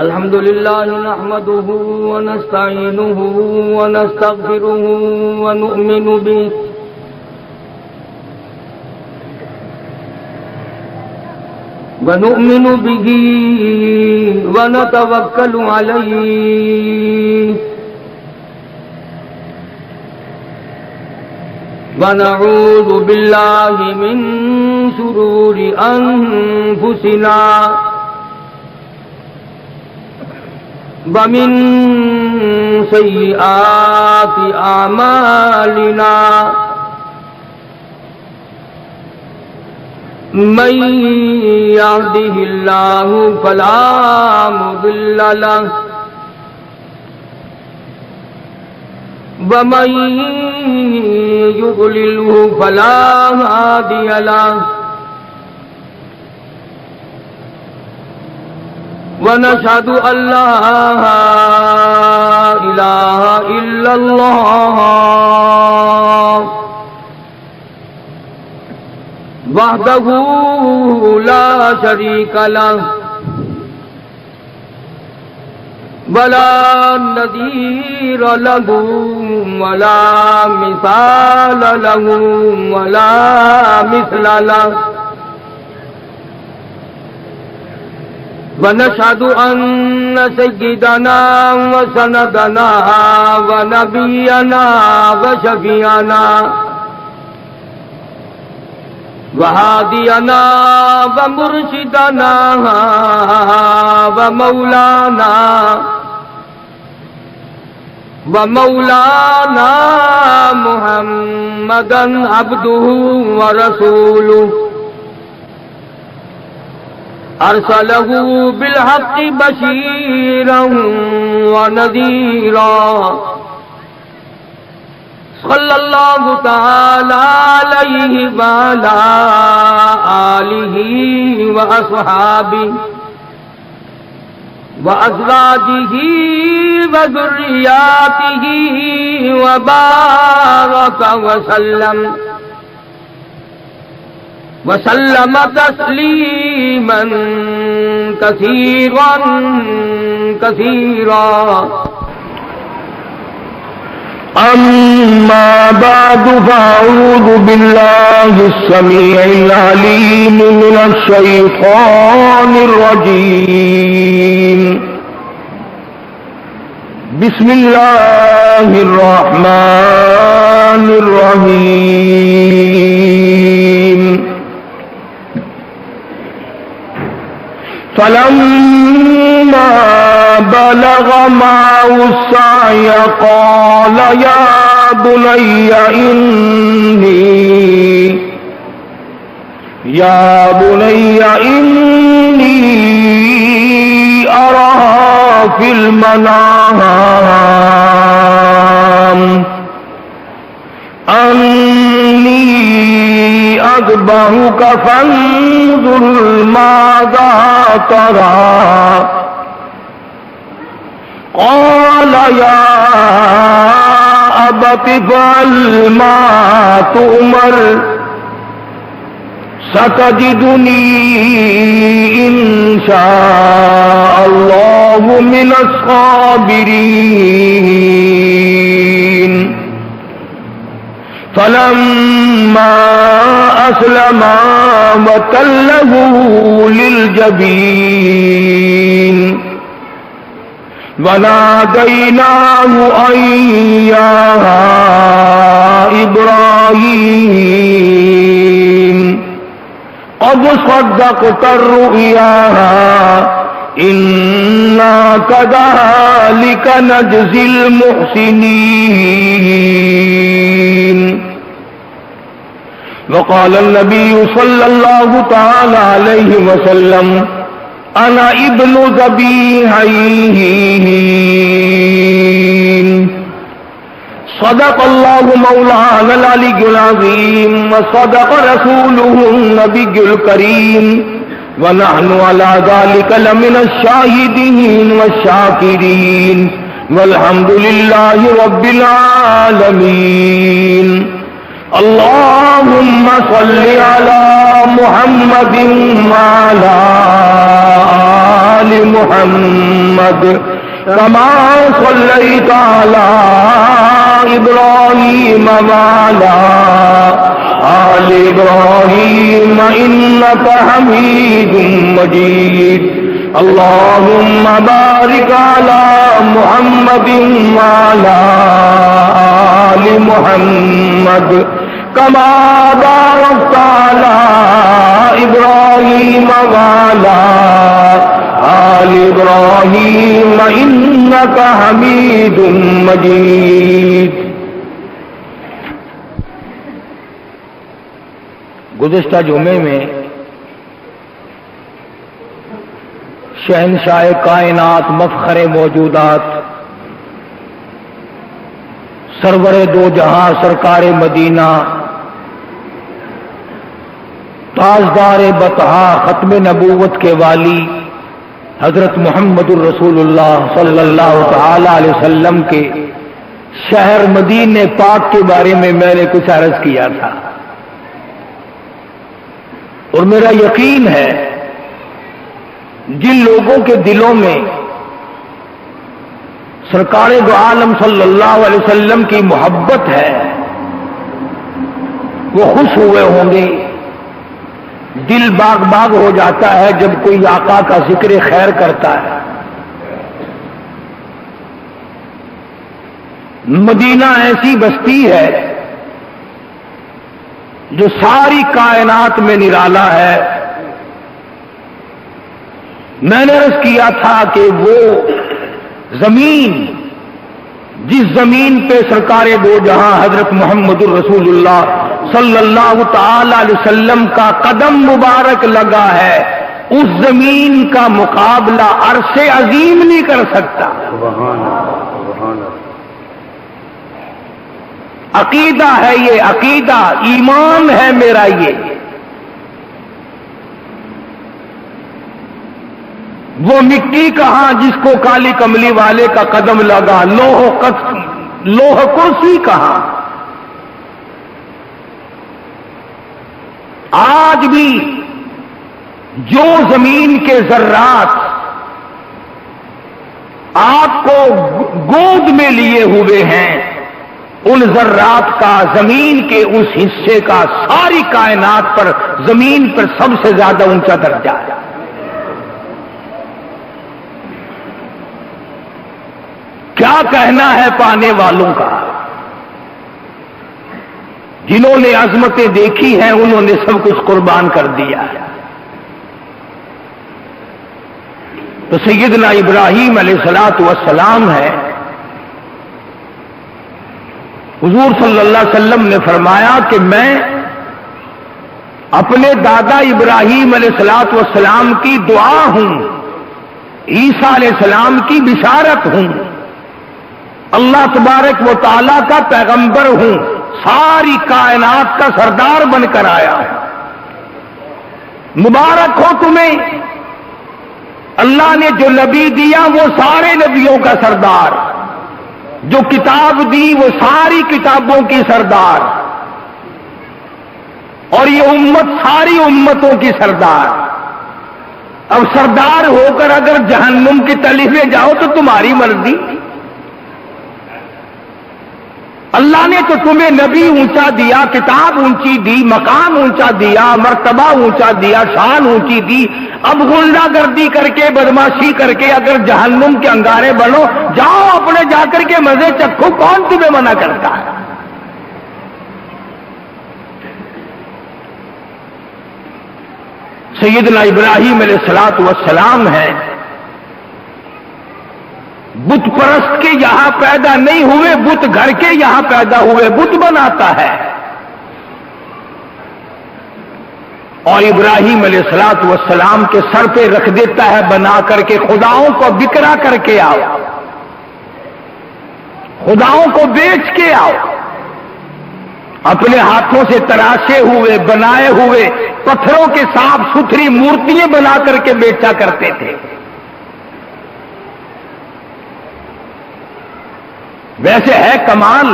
الحمد لله نحمده ونستعينه ونستغفره ونؤمن به ونتوكل عليه ونعوذ بالله من شرور أنفسنا ومن سيئات أعمالنا من يهده الله فلا مضل له ومن يضلله فلا هادي له ونشهد أن لا إله إلا الله وحده لا شريك له ولا نظير له ولا مثال له ولا مثل له ونشهد أن سيدنا وسندنا ونبينا وشفيعنا وهادينا ومرشدنا ومولانا محمدا عبده ورسوله أرسله بالحق بشيرا ونذيرا صلى الله تعالى عليه وعلى آله وأصحابه وأزواجه وذرياته وبارك وسلم تسليما كثيرا كثيرا. أما بعد فأعوذ بالله السميع العليم من الشيطان الرجيم. بسم الله الرحمن الرحيم. فلما بلغ معه السعي قال يا بني إني أرى في المنام أني أذبحك فانظر ماذا ترى. قال يا أبت افعل ما تؤمر ستجدني إن شاء الله من الصابرين. فلما أسلما وتله للجبين وناديناه أن يا إبراهيم قد صدقت الرؤيا إنا كذلك نجزي المحسنين. وقال النبي صلى الله تعالى عليه وسلم أنا ابن ذبيحين. صدق الله مولانا العلي العظيم وصدق رسوله النبي الكريم ونحن على ذلك لمن الشاهدين والشاكرين والحمد لله رب العالمين. اللهم صل على محمد وعلى آل محمد كما صليت على إبراهيم وعلى آل إبراهيم إنك حميد مجيد اللهم بارك على محمد وعلى آل محمد كما باركت على إبراهيم وعلى آل إبراهيم إنك حميد مجيد. گزشتہ جمعے میں شہنشاہ کائنات مفخر موجودات سرور دو جہاں سرکار مدینہ تاجدار بطحا ختم نبوت کے والی حضرت محمد الرسول اللہ صلی اللہ تعالی علیہ وسلم کے شہر مدینہ پاک کے بارے میں نے کچھ عرض کیا تھا، اور میرا یقین ہے جن لوگوں کے دلوں میں سرکار دو عالم صلی اللہ علیہ وسلم کی محبت ہے وہ خوش ہوئے ہوں گے، دل باغ باغ ہو جاتا ہے جب کوئی آقا کا ذکر خیر کرتا ہے. مدینہ ایسی بستی ہے جو ساری کائنات میں نرالا ہے. میں نے عرض کیا تھا کہ وہ زمین جس زمین پہ سرکار دو جہاں حضرت محمد الرسول اللہ صلی اللہ تعالی علیہ وسلم کا قدم مبارک لگا ہے، اس زمین کا مقابلہ عرش عظیم نہیں کر سکتا. عقیدہ ہے یہ، عقیدہ ایمان ہے میرا یہ. وہ مٹی کہاں جس کو کالی کملی والے کا قدم لگا، لوح کرسی کہاں. آج بھی جو زمین کے ذرات آپ کو گود میں لیے ہوئے ہیں، ان ذرات کا زمین کے اس حصے کا ساری کائنات پر، زمین پر سب سے زیادہ اونچا درجہ ہے. کیا کہنا ہے پانے والوں کا؟ جنہوں نے عظمتیں دیکھی ہیں انہوں نے سب کچھ قربان کر دیا ہے. تو سیدنا ابراہیم علیہ الصلوۃ والسلام ہے، حضور صلی اللہ علیہ وسلم نے فرمایا کہ میں اپنے دادا ابراہیم علیہ الصلوۃ والسلام کی دعا ہوں، عیسیٰ علیہ السلام کی بشارت ہوں، اللہ تبارک و تعالیٰ کا پیغمبر ہوں، ساری کائنات کا سردار بن کر آیا ہے. مبارک ہو تمہیں، اللہ نے جو نبی دیا وہ سارے نبیوں کا سردار، جو کتاب دی وہ ساری کتابوں کی سردار، اور یہ امت ساری امتوں کی سردار. اب سردار ہو کر اگر جہنم کی تلی میں جاؤ تو تمہاری مرضی. اللہ نے تو تمہیں نبی اونچا دیا، کتاب اونچی دی، مقام اونچا دیا، مرتبہ اونچا دیا، شان اونچی دی. اب غنڈہ گردی کر کے بدماشی کر کے اگر جہنم کے انگارے بنو، جاؤ اپنے جا کر کے مزے چکھو، کون تمہیں منع کرتا ہے؟ سیدنا ابراہیم علیہ الصلوۃ والسلام ہے، بت پرست کے یہاں پیدا نہیں ہوئے، بت گھر کے یہاں پیدا ہوئے، بت بناتا ہے. اور ابراہیم علیہ الصلوۃ والسلام کے سر پہ رکھ دیتا ہے بنا کر کے، خداؤں کو بکرا کر کے آؤ، خداؤں کو بیچ کے آؤ. اپنے ہاتھوں سے تراشے ہوئے بنائے ہوئے پتھروں کے صاف ستھری مورتیاں بنا کر کے بیچا کرتے تھے. ویسے ہے کمال،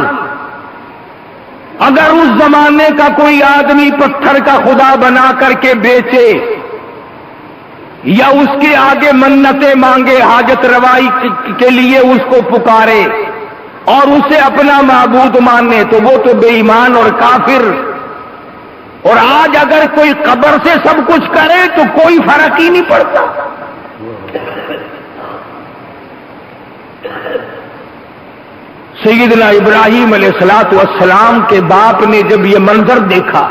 اگر اس زمانے کا کوئی آدمی پتھر کا خدا بنا کر کے بیچے یا اس کے آگے منتیں مانگے، حاجت روائی کے لیے اس کو پکارے اور اسے اپنا معبود مانے، تو وہ تو بے ایمان اور کافر۔ اور آج اگر کوئی قبر سے سب کچھ کرے تو کوئی فرق ہی نہیں پڑتا۔ سیدنا ابراہیم علیہ الصلوۃ والسلام کے باپ نے جب یہ منظر دیکھا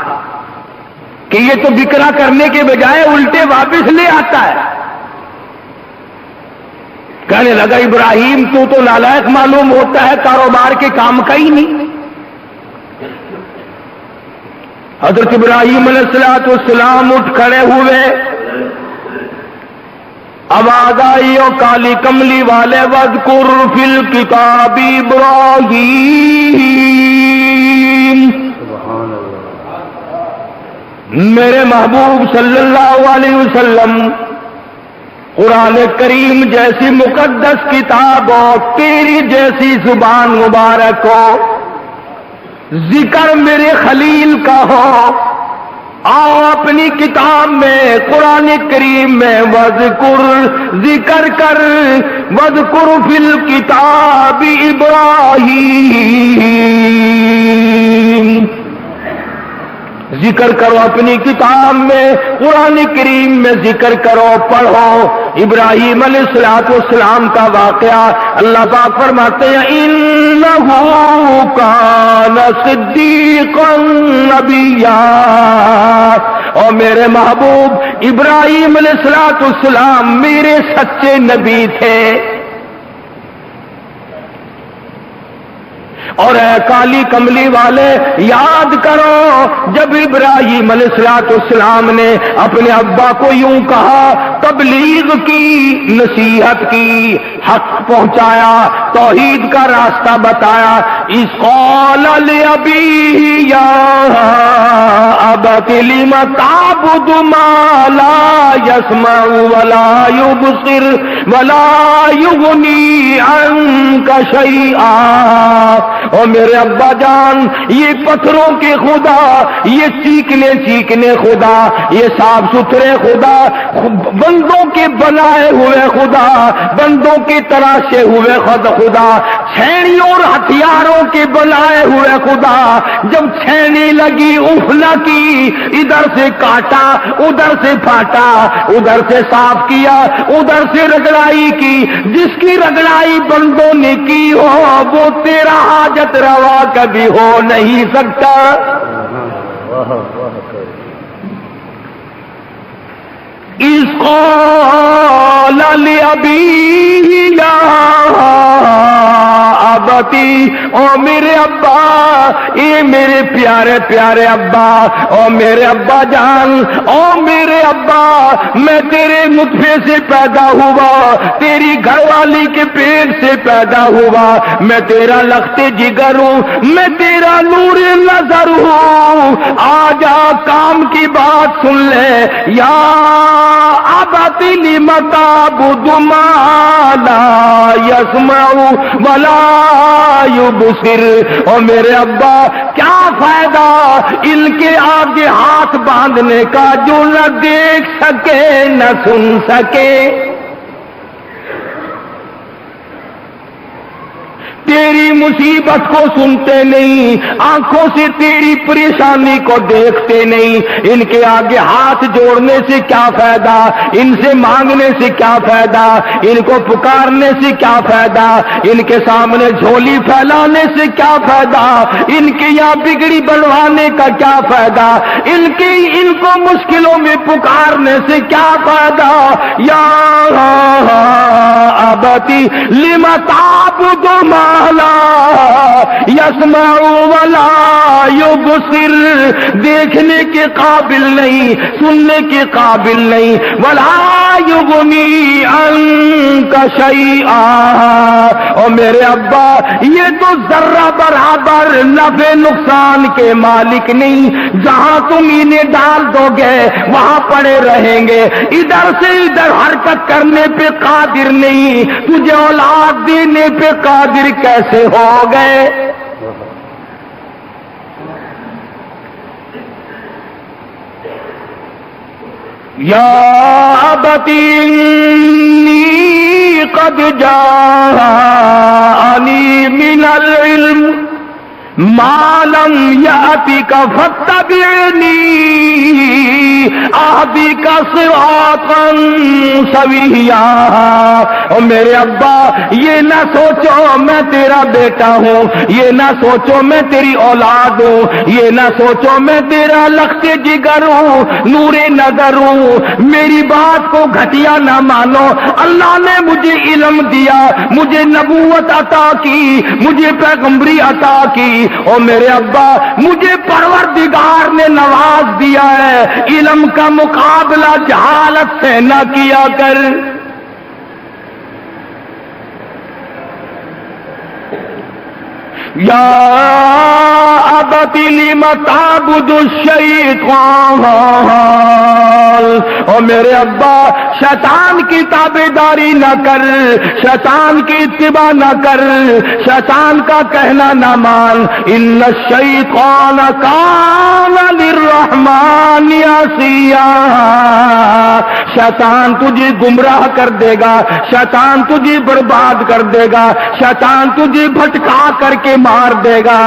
کہ یہ تو بکرا کرنے کے بجائے الٹے واپس لے آتا ہے، کہنے لگا ابراہیم تو نالائق معلوم ہوتا ہے، کاروبار کے کام کا ہی نہیں۔ حضرت ابراہیم علیہ الصلوۃ والسلام اٹھ کھڑے ہوئے، آواز آئی او کالی کملی والے وذکر فی الکتاب ابراہیم، میرے محبوب صلی اللہ علیہ وسلم، قرآن کریم جیسی مقدس کتاب ہو، تیری جیسی زبان مبارک ہو، ذکر میرے خلیل کا ہو، آؤ اپنی کتاب میں قرآن کریم میں وذکر ذکر کر، وذکر فی الکتاب ابراہیم، ذکر کرو اپنی کتاب میں، قرآن کریم میں ذکر کرو، پڑھو ابراہیم علیہ الصلوۃ والسلام کا واقعہ۔ اللہ پاک فرماتے ہیں انہ کان صدیقا نبیا، اور میرے محبوب ابراہیم علیہ الصلوۃ والسلام میرے سچے نبی تھے۔ اور اے کالی کملی والے یاد کرو، جب ابراہیم علیہ الصلوۃ والسلام نے اپنے ابا کو یوں کہا، تبلیغ کی، نصیحت کی، حق پہنچایا، توحید کا راستہ بتایا، اذ قال لأبیہ یا ابت لم تعبد ما لا يسمع ولا يبصر ولا يغنی عنک شیئا، اور میرے ابا جان، یہ پتھروں کے خدا، یہ چیخنے خدا، یہ صاف ستھرے خدا، بندوں کے بنائے ہوئے خدا، بندوں کے تراشے ہوئے خدا، چھینیوں اور ہتھیاروں کے بنائے ہوئے خدا، جب چھینی لگی افلا کی، ادھر سے کاٹا، ادھر سے پھاٹا، ادھر سے صاف کیا، ادھر سے رگڑائی کی، جس کی رگڑائی بندوں نے کی ہو وہ تیرا حاجت روا کبھی ہو نہیں سکتا۔ اذ قال لأبیہ یا ابتی، او میرے ابا، اے میرے پیارے پیارے ابا، او میرے ابا جان، او میرے ابا، میں تیرے نطفے سے پیدا ہوا، تیری گھر والی کے پیٹ سے پیدا ہوا، میں تیرا لخت جگر ہوں، میں تیرا نور نظر ہوں، آجا کام کی بات سن لے، یا ابت لم تعبد ما لا يسمع ولا يبصر، اور میرے ابا کیا فائدہ ان کے آگے ہاتھ باندھنے کا جو نہ دیکھ سکے نہ سن سکے، تیری مصیبت کو سنتے نہیں، آنکھوں سے تیری پریشانی کو دیکھتے نہیں، ان کے آگے ہاتھ جوڑنے سے کیا فائدہ، ان سے مانگنے سے کیا فائدہ، ان کو پکارنے سے کیا فائدہ، ان کے سامنے جھولی پھیلانے سے کیا فائدہ، ان کے یہاں بگڑی بنوانے کا کیا فائدہ، ان کو مشکلوں میں پکارنے سے کیا فائدہ، یا ابتی لم تعبد ما لا يسمع ولا يبصر، دیکھنے کے قابل نہیں، سننے کے قابل نہیں، ولا يغني عنك شيئا، اور میرے ابا یہ تو ذرہ برابر نفع نقصان کے مالک نہیں، جہاں تم انہیں ڈال دو گے وہاں پڑے رہیں گے، ادھر سے ادھر حرکت کرنے پہ قادر نہیں، تجھے اولاد دینے پہ قادر کیسے ہو گئے؟ یا ابتی انی قد جاءنی من العلم ما لم یأتک فاتبعنی اہدک صراطا سویا۔ اور میرے ابا یہ نہ سوچو میں تیرا بیٹا ہوں، یہ نہ سوچو میں تیری اولاد ہوں، یہ نہ سوچو میں تیرا لخت جگر ہوں، نور نظر ہوں، میری بات کو گھٹیا نہ مانو۔ اللہ نے مجھے علم دیا، مجھے نبوت عطا کی، مجھے پیغمبری عطا کی، اور میرے ابا مجھے پروردگار نے نواز دیا ہے، علم کا مقابلہ جہالت سے نہ کیا کر۔ یا ابت لم تعبد الشیطان، اور میرے ابا شیطان کی تابعداری نہ کر، شیطان کی اتباع نہ کر، شیطان کا کہنا نہ مان۔ ان الشیطان کان للرحمن عصیا، شیطان تجھے گمراہ کر دے گا، شیطان تجھے برباد کر دے گا، شیطان تجھے بھٹکا کر کے مار دے گا۔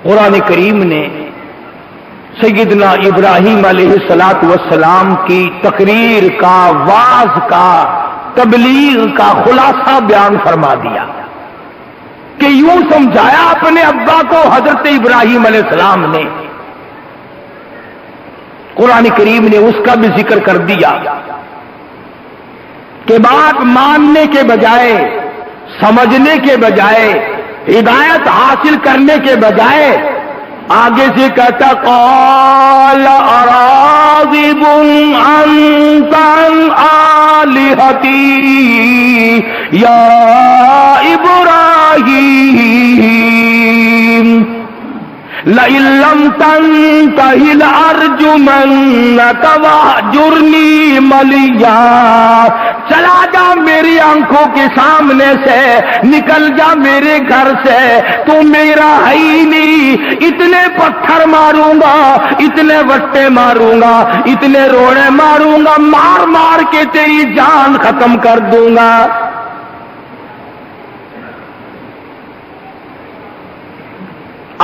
قرآن کریم نے سیدنا ابراہیم علیہ السلام کی تقریر کا، واعظ کا، تبلیغ کا خلاصہ بیان فرما دیا کہ یوں سمجھایا اپنے ابا کو حضرت ابراہیم علیہ السلام نے۔ قرآن کریم نے اس کا بھی ذکر کر دیا کہ بات ماننے کے بجائے، سمجھنے کے بجائے، ہدایت حاصل کرنے کے بجائے آگے سے کہتا قال اراغب انت عن آلہتی یا ابراہیم لئن لم تنتہ لأرجمنک واہجرنی ملیا۔ چلا جا میری آنکھوں کے سامنے سے، نکل جا میرے گھر سے، تو میرا ہے ہی نہیں۔ اتنے پتھر ماروں گا، اتنے وٹے ماروں گا، اتنے روڑے ماروں گا، مار مار کے تیری جان ختم کر دوں گا۔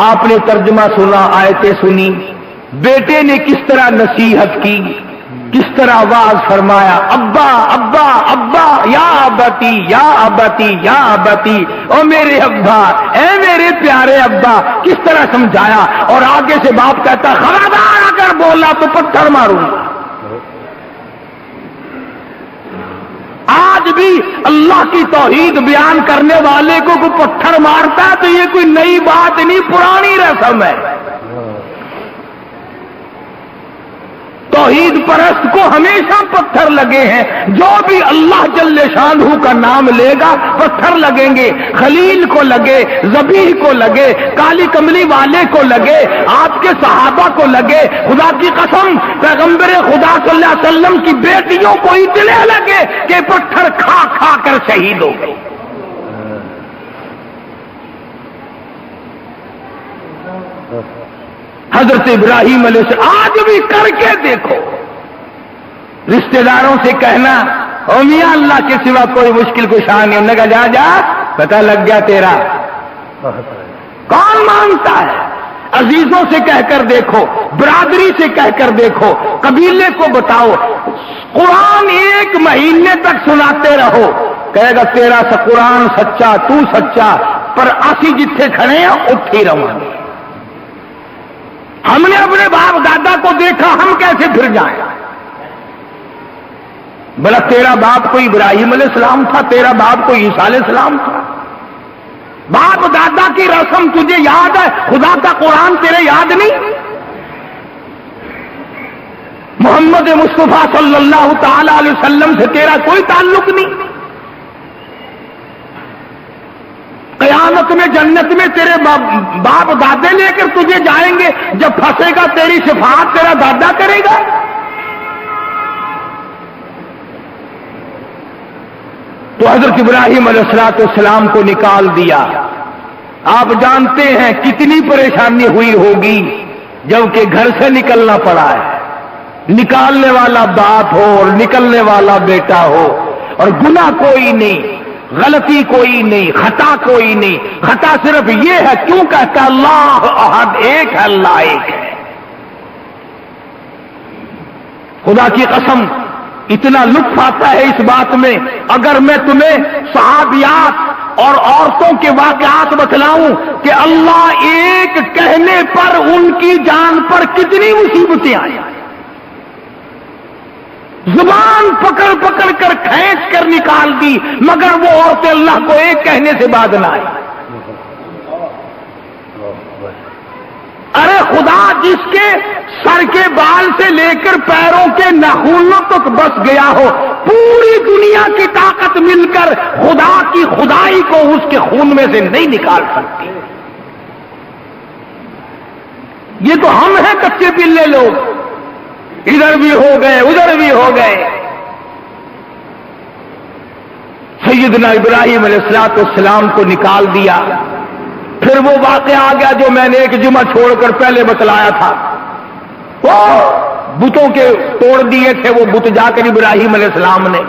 آپ نے ترجمہ سنا، آیتیں سنی، بیٹے نے کس طرح نصیحت کی، کس طرح واعظ فرمایا، ابا ابا ابا یا ابتی یا ابتی یا ابتی، او میرے ابا، اے میرے پیارے ابا، کس طرح سمجھایا۔ اور آگے سے باپ کہتا خبردار اگر بولا تو پتھر ماروں گا۔ آج بھی اللہ کی توحید بیان کرنے والے کو کوئی پتھر مارتا ہے تو یہ کوئی نئی بات نہیں، پرانی رسم ہے۔ توحید پرست کو ہمیشہ پتھر لگے ہیں، جو بھی اللہ جل شانہ کا نام لے گا پتھر لگیں گے، خلیل کو لگے، ذبیح کو لگے، کالی کملی والے کو لگے، آپ کے صحابہ کو لگے، خدا کی قسم پیغمبر خدا صلی اللہ علیہ وسلم کی بیٹیوں کو اتنے لگے کہ پتھر کھا کھا کر شہید ہو گئے۔ حضرت ابراہیم علیہ السلام آج بھی کر کے دیکھو، رشتہ داروں سے کہنا او میاں اللہ کے سوا کوئی مشکل کشا نہیں، انہوں نے کہا جا جا پتہ لگ گیا تیرا، کون مانتا ہے؟ عزیزوں سے کہہ کر دیکھو، برادری سے کہہ کر دیکھو، قبیلے کو بتاؤ، قرآن ایک مہینے تک سناتے رہو، کہے گا تیرا سا قرآن سچا، تو سچا، پر اسی جتھے کھڑے ہیں اٹھ ہی رہو۔ ہم نے اپنے باپ دادا کو دیکھا، ہم کیسے پھر جائیں؟ بلا تیرا باپ کوئی ابراہیم علیہ السلام تھا، تیرا باپ کوئی عیسیٰ علیہ السلام تھا؟ باپ دادا کی رسم تجھے یاد ہے، خدا کا قرآن تیرے یاد نہیں؟ محمد مصطفیٰ صلی اللہ تعالی علیہ وسلم سے تیرا کوئی تعلق نہیں؟ قیامت میں جنت میں تیرے باپ دادے لے کر تجھے جائیں گے، جب پھنسے گا تیری شفاعت تیرا دادا کرے گا؟ تو حضرت ابراہیم علیہ السلام کو نکال دیا، آپ جانتے ہیں کتنی پریشانی ہوئی ہوگی جبکہ گھر سے نکلنا پڑا ہے، نکالنے والا باپ ہو اور نکلنے والا بیٹا ہو، اور گناہ کوئی نہیں، غلطی کوئی نہیں، خطا کوئی نہیں، خطا صرف یہ ہے کیوں کہتا اللہ احد ایک ہے، اللہ ایک ہے۔ خدا کی قسم اتنا لطف آتا ہے اس بات میں، اگر میں تمہیں صحابیات اور عورتوں کے واقعات بتلاؤں کہ اللہ ایک کہنے پر ان کی جان پر کتنی مصیبتیں آئی، زبان پکڑ پکڑ کر کھینچ کر نکال دی، مگر وہ عورتیں اللہ کو ایک کہنے سے باز نہ آئی۔ ارے خدا جس کے سر کے بال سے لے کر پیروں کے ناخنوں تک بس گیا ہو، پوری دنیا کی طاقت مل کر خدا کی خدائی کو اس کے خون میں سے نہیں نکال سکتی۔ یہ تو ہم ہیں کچے پلے لوگ، ادھر بھی ہو گئے ادھر بھی ہو گئے۔ سیدنا ابراہیم علیہ السلام کو نکال دیا، پھر وہ واقعہ آ گیا جو میں نے ایک جمعہ چھوڑ کر پہلے بتلایا تھا، وہ بتوں کے توڑ دیے تھے وہ بت جا کر ابراہیم علیہ السلام نے،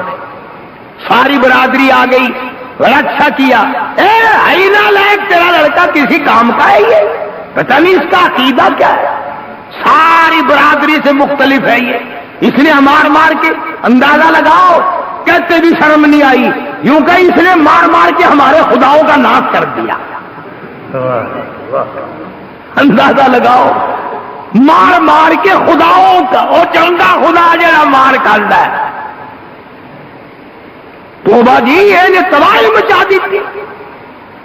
ساری برادری آ گئی، بڑا اچھا کیا، اے آئینہ لائق تیرا لڑکا کسی کام کا ہے، یہ پتہ نہیں اس کا عقیدہ کیا ہے، ساری برادری سے مختلف ہے یہ، اس نے مار مار کے اندازہ لگاؤ، کہتے بھی شرم نہیں آئی، یوں کہ اس نے مار مار کے ہمارے خداؤں کا ناش کر دیا، اندازہ لگاؤ، مار مار کے خداؤں کا، وہ چنگا خدا جڑا مار کرتا ہے، توبہ جی یہ نے تباہی مچا دی تھی،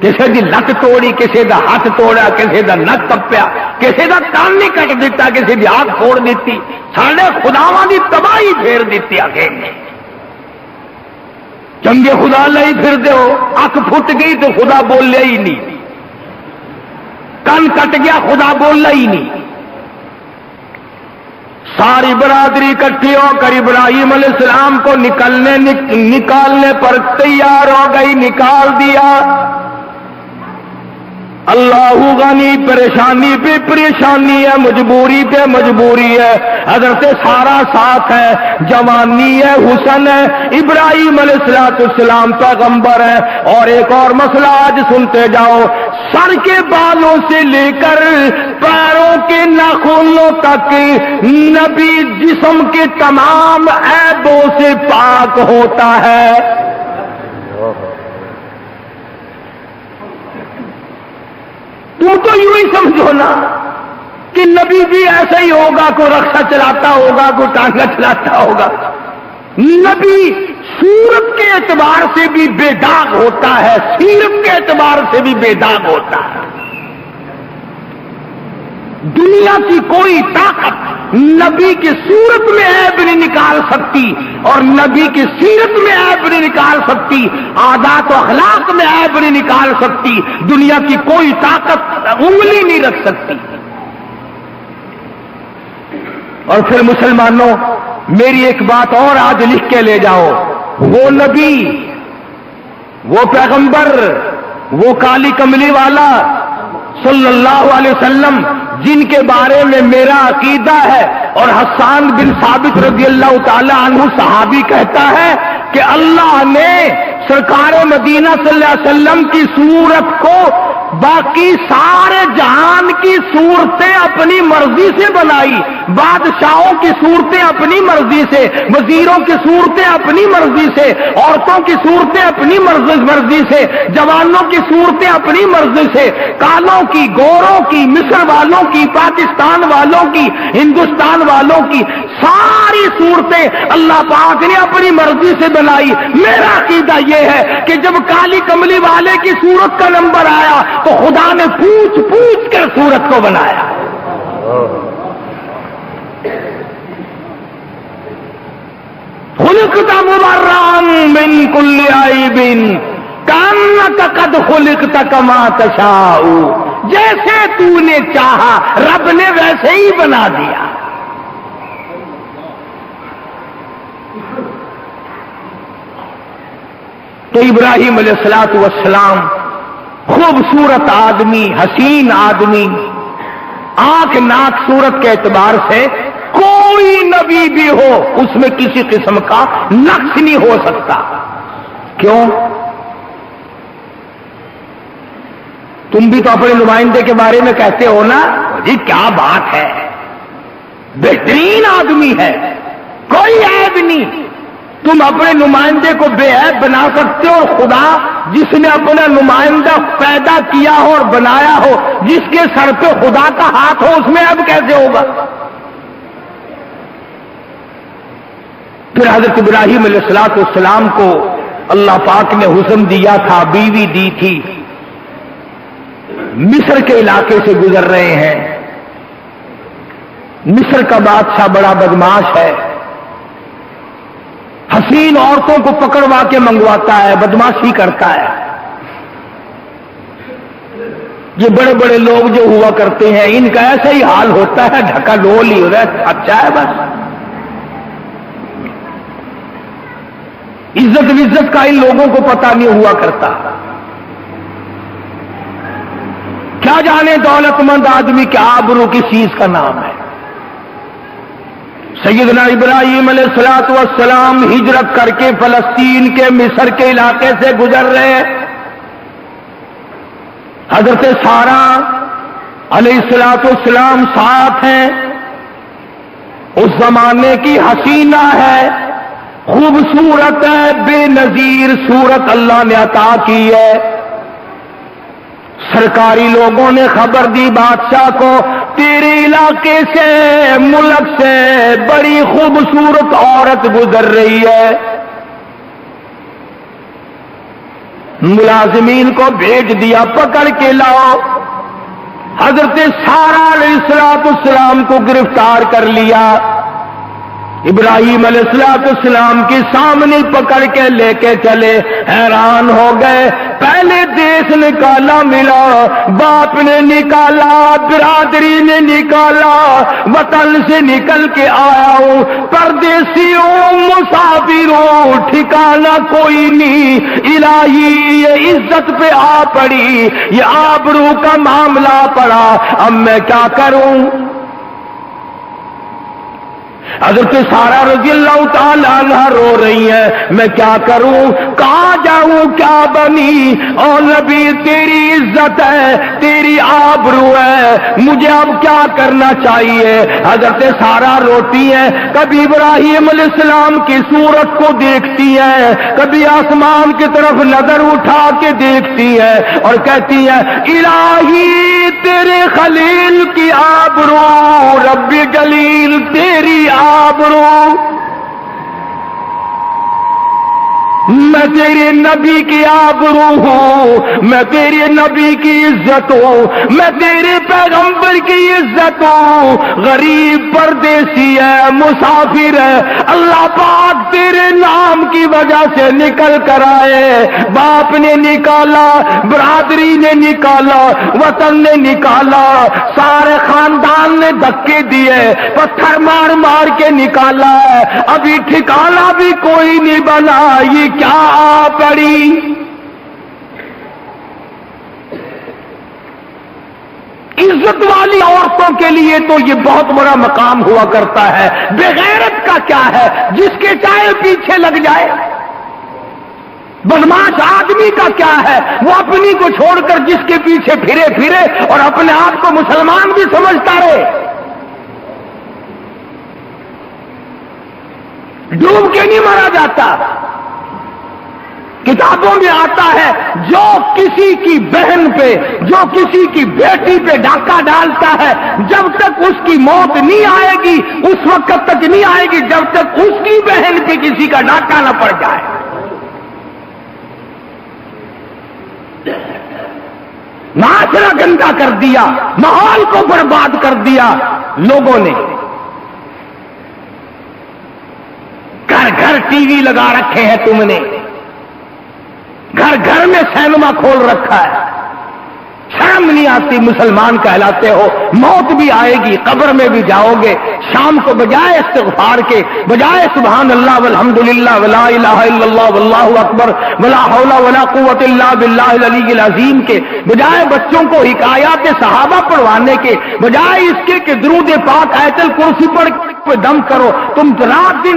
کسی دی لت توڑی، کسی دا ہاتھ توڑا، کسی دا نک کپیا، کسی دا کان نہیں کٹ دیتا، کسی دی آنکھ پھوڑ دیتی، سارے خداواں دی تباہی پھیر دیتی آگے نے۔ چنگے خدا لئی پھر دے ہو، اکھ پھٹ گئی تو خدا بولیا ہی نہیں، کان کٹ گیا خدا بولنا ہی نہیں۔ ساری برادری اکٹھی ہو کر ابراہیم علیہ السلام کو نکالنے پر تیار ہو گئی، نکال دیا۔ اللہ غنی، پریشانی پہ پریشانی ہے، مجبوری پہ مجبوری ہے، حضرت سارا ساتھ ہے، جوانی ہے، حسن ہے، ابراہیم علیہ السلام پیغمبر ہے۔ اور ایک اور مسئلہ آج سنتے جاؤ، سر کے بالوں سے لے کر پیروں کے ناخنوں تک نبی جسم کے تمام عیبوں سے پاک ہوتا ہے۔ تم تو یوں ہی سمجھو نا کہ نبی بھی ایسا ہی ہوگا، کوئی رکشہ چلاتا ہوگا، کوئی ٹانگا چلاتا ہوگا۔ نبی صورت کے اعتبار سے بھی بے داغ ہوتا ہے، سیرت کے اعتبار سے بھی بے داغ ہوتا ہے۔ دنیا کی کوئی طاقت نبی کی صورت میں عیب نہیں نکال سکتی، اور نبی کی سیرت میں عیب نہیں نکال سکتی، عادات و اخلاق میں عیب نہیں نکال سکتی، دنیا کی کوئی طاقت انگلی نہیں رکھ سکتی۔ اور پھر مسلمانوں میری ایک بات اور آج لکھ کے لے جاؤ، وہ نبی، وہ پیغمبر، وہ کالی کملی والا صلی اللہ علیہ وسلم جن کے بارے میں میرا عقیدہ ہے، اور حسان بن ثابت رضی اللہ تعالی عنہ صحابی کہتا ہے کہ اللہ نے سرکار مدینہ صلی اللہ علیہ وسلم کی صورت کو باقی سارے جہان کی صورتیں اپنی مرضی سے بنائی، بادشاہوں کی صورتیں اپنی مرضی سے، وزیروں کی صورتیں اپنی مرضی سے، عورتوں کی صورتیں اپنی مرضی سے، جوانوں کی صورتیں اپنی مرضی سے، کالوں کی، گوروں کی، مصر والوں کی، پاکستان والوں کی، ہندوستان والوں کی، ساری صورتیں اللہ پاک نے اپنی مرضی سے بنائی۔ میرا عقیدہ یہ ہے کہ جب کالی کملی والے کی صورت کا نمبر آیا تو خدا نے پوچھ پوچھ کر صورت کو بنایا۔ خلقت مبرأ من کل عیب کأنک قد خلقت کما تشاء، جیسے تو نے چاہا رب نے ویسے ہی بنا دیا۔ تو ابراہیم علیہ السلام خوبصورت آدمی، حسین آدمی، آنکھ ناک صورت کے اعتبار سے کوئی نبی بھی ہو اس میں کسی قسم کا نقص نہیں ہو سکتا۔ کیوں؟ تم بھی تو اپنے نمائندے کے بارے میں کہتے ہو نا، جی کیا بات ہے، بہترین آدمی ہے، کوئی عیب نہیں۔ تم اپنے نمائندے کو بے عیب بنا سکتے ہو، اور خدا جس نے اپنا نمائندہ پیدا کیا ہو اور بنایا ہو، جس کے سر پہ خدا کا ہاتھ ہو، اس میں عیب کیسے ہوگا؟ پھر حضرت ابراہیم علیہ السلام کو اللہ پاک نے حسن دیا تھا، بیوی دی تھی، مصر کے علاقے سے گزر رہے ہیں۔ مصر کا بادشاہ بڑا بدماش ہے، حسین عورتوں کو پکڑوا کے منگواتا ہے، بدماشی کرتا ہے۔ یہ بڑے بڑے لوگ جو ہوا کرتے ہیں، ان کا ایسا ہی حال ہوتا ہے، ڈھکا ڈول ہی ہو رہا ہے، اچھا ہے بس۔ عزت کا ان لوگوں کو پتہ نہیں ہوا کرتا، کیا جانے دولت مند آدمی کے آبرو کس چیز کا نام ہے۔ سیدنا ابراہیم علیہ السلام ہجرت کر کے فلسطین کے مصر کے علاقے سے گزر رہے، حضرت سارہ علیہ السلام ساتھ ہیں، اس زمانے کی حسینہ ہے، خوبصورت ہے، بے نظیر صورت اللہ نے عطا کی ہے۔ سرکاری لوگوں نے خبر دی بادشاہ کو، تیرے علاقے سے، ملک سے بڑی خوبصورت عورت گزر رہی ہے، ملازمین کو بھیج دیا، پکڑ کے لاؤ۔ حضرت سارہ علیہ السلام کو گرفتار کر لیا، ابراہیم علیہ السلام کے سامنے پکڑ کے لے کے چلے، حیران ہو گئے۔ پہلے دیش نکالا ملا، باپ نے نکالا، برادری نے نکالا، وطن سے نکل کے آیا ہوں، پردیسیوں مسافروں، ٹھکانا کوئی نہیں، الہی یہ عزت پہ آ پڑی، یہ آبرو کا معاملہ پڑا، اب میں کیا کروں؟ حضرت سارہ رضی اللہ تعالی عنہ رو رہی ہے، میں کیا کروں، کہاں جاؤں، کیا بنی؟ اور نبی تیری عزت ہے، تیری آبرو ہے، مجھے اب کیا کرنا چاہیے؟ حضرت سارہ روتی ہے، کبھی ابراہیم علیہ السلام کی صورت کو دیکھتی ہے، کبھی آسمان کی طرف نظر اٹھا کے دیکھتی ہے اور کہتی ہے، الہی تیرے خلیل کی آبرو، رب جلیل تیری آبرو، میں تیرے نبی کی آبرو ہوں، میں تیرے نبی کی عزت ہوں، میں تیرے پیغمبر کی عزت ہوں، غریب پردیسی ہے، مسافر ہے، اللہ پاک تیرے نام کی وجہ سے نکل کر آئے، باپ نے نکالا، برادری نے نکالا، وطن نے نکالا، سارے خاندان نے دھکے دیے، پتھر مار مار کے نکالا ہے، ابھی ٹھکانا بھی کوئی نہیں بنا، یہ کیا آ پڑی؟ عزت والی عورتوں کے لیے تو یہ بہت بڑا مقام ہوا کرتا ہے، بغیرت کا کیا ہے، جس کے چاہے پیچھے لگ جائے؟ بدماش آدمی کا کیا ہے، وہ اپنی کو چھوڑ کر جس کے پیچھے پھرے اور اپنے آپ کو مسلمان بھی سمجھتا رہے، ڈوب کے نہیں مارا جاتا۔ کتابوں میں آتا ہے، جو کسی کی بہن پہ، جو کسی کی بیٹی پہ ڈاکہ ڈالتا ہے، جب تک اس کی موت نہیں آئے گی، اس وقت تک نہیں آئے گی جب تک اس کی بہن پہ کسی کا ڈاکہ نہ پڑ جائے۔ معاشرہ گندا کر دیا، ماحول کو برباد کر دیا لوگوں نے، گھر گھر ٹی وی لگا رکھے ہیں تم نے، گھر گھر میں سینما کھول رکھا ہے، شرم نہیں آتی؟ مسلمان کہلاتے ہو، موت بھی آئے گی، قبر میں بھی جاؤ گے، شام کو بجائے استغفار کے، بجائے سبحان اللہ والحمدللہ ولا الہ الا اللہ واللہ اکبر ولا حول ولا قوت الا باللہ العلی العظیم کے، بجائے بچوں کو حکایات صحابہ پڑھوانے کے، بجائے اس کے کہ درود پاک آیت الکرسی پڑھ کے دم کرو، تم رات دن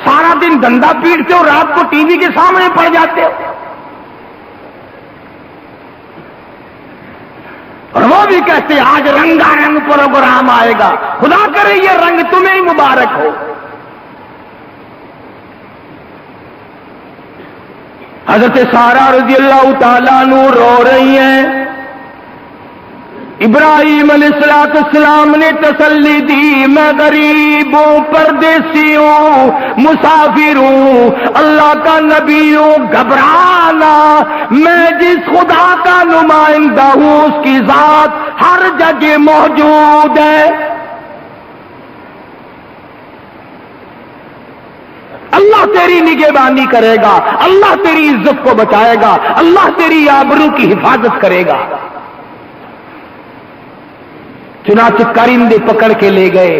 سارا دن ڈنڈا پیٹتے ہو، رات کو ٹی وی کے سامنے پڑ جاتے ہو، اور وہ بھی کہتے ہیں آج رنگا رنگ پروگرام آئے گا، خدا کرے یہ رنگ تمہیں مبارک ہو۔ حضرت سارہ رضی اللہ تعالیٰ عنہ رو رہی ہیں، ابراہیم علیہ السلام نے تسلی دی، میں غریب ہوں، پردیسی ہوں، مسافر ہوں، اللہ کا نبی ہوں، گھبرانا، میں جس خدا کا نمائندہ ہوں اس کی ذات ہر جگہ موجود ہے، اللہ تیری نگہبانی کرے گا، اللہ تیری عزت کو بچائے گا، اللہ تیری آبرو کی حفاظت کرے گا۔ چنانچہ کرندے پکڑ کے لے گئے،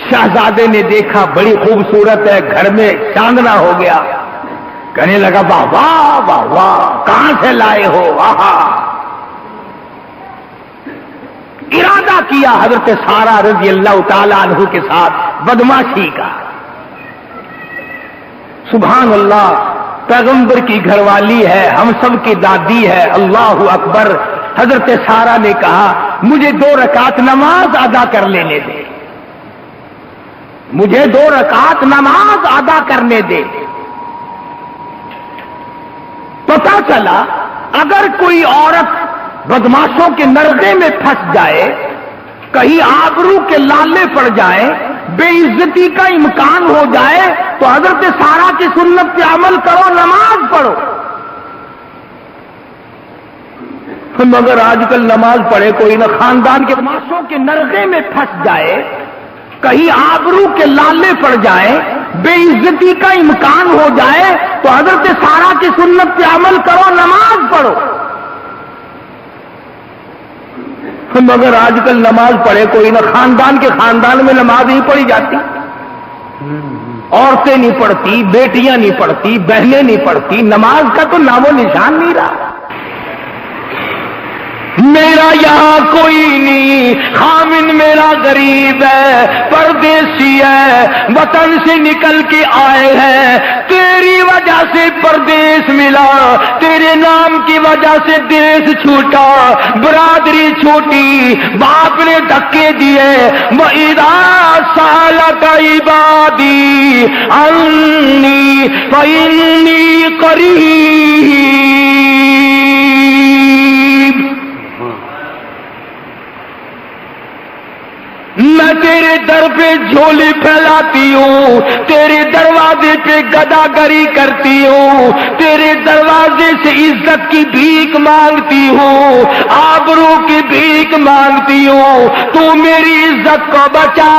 شہزادے نے دیکھا بڑی خوبصورت ہے، گھر میں چاندنا ہو گیا، کہنے لگا واہ واہ واہ واہ، کہاں سے لائے ہو؟ آہا، ارادہ کیا حضرت سارہ رضی اللہ تعالی عنہ کے ساتھ بدماشی کا۔ سبحان اللہ، پیغمبر کی گھر والی ہے، ہم سب کی دادی ہے، اللہ اکبر۔ حضرت سارہ نے کہا مجھے 2 رکعت نماز ادا کر لینے دے، مجھے 2 رکعت نماز ادا کرنے دے۔ پتا چلا اگر کوئی عورت بدماشوں کے نرغے میں پھنس جائے، کہیں آبرو کے لالے پڑ جائے، بے عزتی کا امکان ہو جائے، تو حضرت سارہ کی سنت پہ عمل کرو، نماز پڑھو۔ مگر آج کل نماز پڑھے کوئی نہ، خاندان کے بدماشوں کے نرغے میں پھنس جائے، کہیں آبرو کے لالے پڑ جائے، بے عزتی کا امکان ہو جائے، تو حضرت سارہ کی سنت پہ عمل کرو، نماز پڑھو۔ مگر آج کل نماز پڑھے کوئی نہ، خاندان میں نماز نہیں پڑھی جاتی، عورتیں نہیں پڑھتی، بیٹیاں نہیں پڑھتی، بہنیں نہیں پڑھتی، نماز کا تو نام و نشان نہیں رہا۔ میرا یہاں کوئی نہیں، خامن میرا غریب ہے، پردیسی ہے، وطن سے نکل کے آئے ہیں، تیری وجہ سے پردیس ملا، تیرے نام کی وجہ سے دیس چھوٹا، برادری چھوٹی، باپ نے دھکے دیے۔ وَإِذَا سَأَلَكَ عِبَادِي عَنِّي فَإِنِّي قَرِيبٌ، میں تیرے در پہ جھولی پھیلاتی ہوں، تیرے دروازے پہ گداگری کرتی ہوں، تیرے دروازے سے عزت کی بھیک مانگتی ہوں، آبرو کی بھیک مانگتی ہوں، تو میری عزت کو بچا۔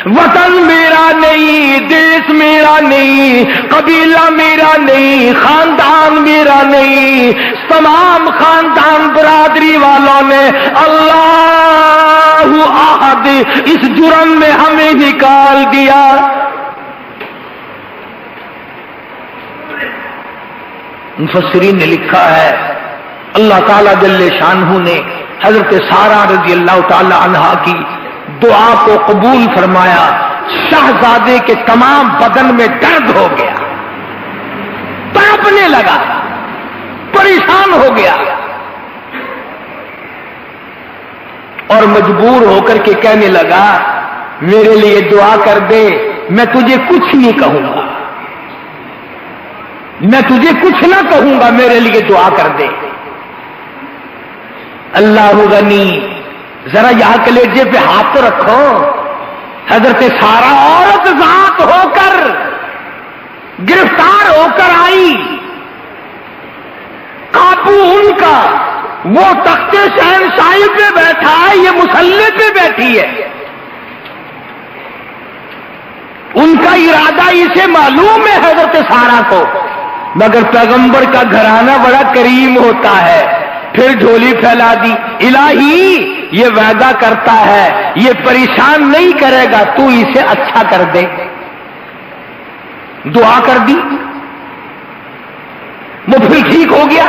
وطن میرا نہیں، دیس میرا نہیں، قبیلہ میرا نہیں، خاندان میرا نہیں، تمام خاندان برادری والوں نے اللہ احد اس جرم میں ہمیں نکال دیا۔ مفسرین نے لکھا ہے اللہ تعالی جل شانہ نے حضرت سارہ رضی اللہ تعالی عنہا کی دعا کو قبول فرمایا۔ شہزادے کے تمام بدن میں درد ہو گیا، تڑپنے لگا، پریشان ہو گیا، اور مجبور ہو کر کے کہنے لگا میرے لیے دعا کر دے، میں تجھے کچھ نہیں کہوں گا، میں تجھے کچھ نہ کہوں گا، میرے لیے دعا کر دے۔ اللہ غنی، ذرا یہاں کلیجے پہ ہاتھ تو رکھو۔ حضرت سارہ عورت ذات ہو کر گرفتار ہو کر آئی، قابو ان کا، وہ تخت شہنشاہی پہ بیٹھا ہے، یہ مسلح پہ بیٹھی ہے۔ ان کا ارادہ اسے معلوم ہے حضرت سارہ کو، مگر پیغمبر کا گھرانہ بڑا کریم ہوتا ہے. پھر جھولی پھیلا دی. الہی یہ وعدہ کرتا ہے یہ پریشان نہیں کرے گا, تو اسے اچھا کر دے. دعا کر دی, وہ پھر ٹھیک ہو گیا.